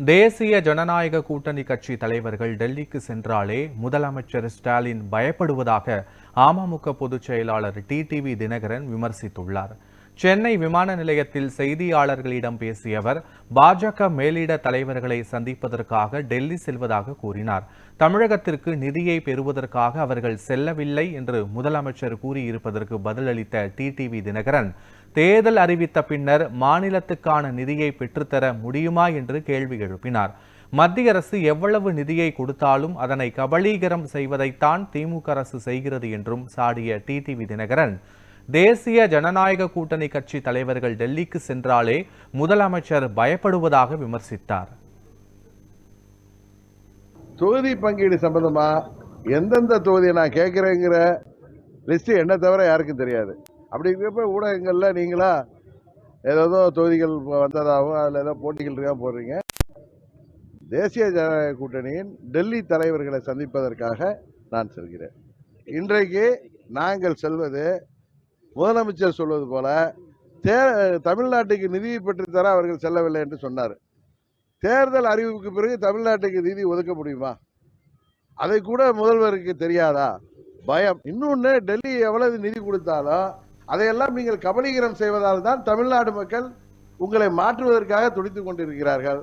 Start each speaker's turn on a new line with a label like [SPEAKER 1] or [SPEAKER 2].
[SPEAKER 1] தேசிய ஜனநாயக கூட்டணி கட்சி தலைவர்கள் டெல்லிக்கு சென்றாலே முதலமைச்சர் ஸ்டாலின் பயப்படுவதாக அமமுக பொதுச் செயலாளர் டிடிவி தினகரன் விமர்சித்துள்ளார். சென்னை விமான நிலையத்தில் செய்தியாளர்களிடம் பேசிய அவர் பாஜக மேலிட தலைவர்களை சந்திப்பதற்காக டெல்லி செல்வதாக கூறினார். தமிழகத்திற்கு நிதியை பெறுவதற்காக அவர்கள் செல்லவில்லை என்று முதலமைச்சர் கூறியிருப்பதற்கு பதிலளித்த டிடிவி தினகரன், தேர்தல் அறிவித்த பின்னர் மாநிலத்துக்கான நிதியை பெற்றுத்தர முடியுமா என்று கேள்வி எழுப்பினார். மத்திய அரசு எவ்வளவு நிதியை கொடுத்தாலும் அதனை கபளீகரம் செய்வதைத்தான் திமுக அரசு செய்கிறது என்றும் சாடிய டிடிவி தினகரன், தேசிய ஜனநாயக கூட்டணி கட்சி தலைவர்கள் டெல்லிக்கு சென்றாலே முதலமைச்சர் பயப்படுவதாக விமர்சித்தார்.
[SPEAKER 2] தொகுதி பங்கீடு சம்பந்தமா எந்தெந்த தொகுதியை நான் கேட்கிறேங்கிற லிஸ்ட் என்ன தவிர யாருக்கும் தெரியாது. அப்படி இருக்கிறப்ப ஊடகங்கள்ல நீங்களா ஏதோ தொகுதிகள் வந்ததாகவும் அதில் ஏதோ போட்டிகள் இருக்கா போடுறீங்க. தேசிய ஜனநாயக கூட்டணியின் டெல்லி தலைவர்களை சந்திப்பதற்காக நான் செல்கிறேன். இன்றைக்கு நாங்கள் செல்வது முதலமைச்சர் சொல்வது போல தமிழ்நாட்டுக்கு நிதியை பெற்றுத்தர அவர்கள் செல்லவில்லை என்று சொன்னார். தேர்தல் அறிவிப்புக்கு பிறகு தமிழ்நாட்டுக்கு நிதி ஒதுக்க முடியுமா? அதை கூட முதல்வருக்கு தெரியாதா? பயம். இன்னொன்று, டெல்லி எவ்வளவு நிதி கொடுத்தாலும் அதையெல்லாம் நீங்கள் கபலீகரம் செய்வதால் தான் தமிழ்நாடு மக்கள் உங்களை மாற்றுவதற்காக துடித்துக் கொண்டிருக்கிறார்கள்.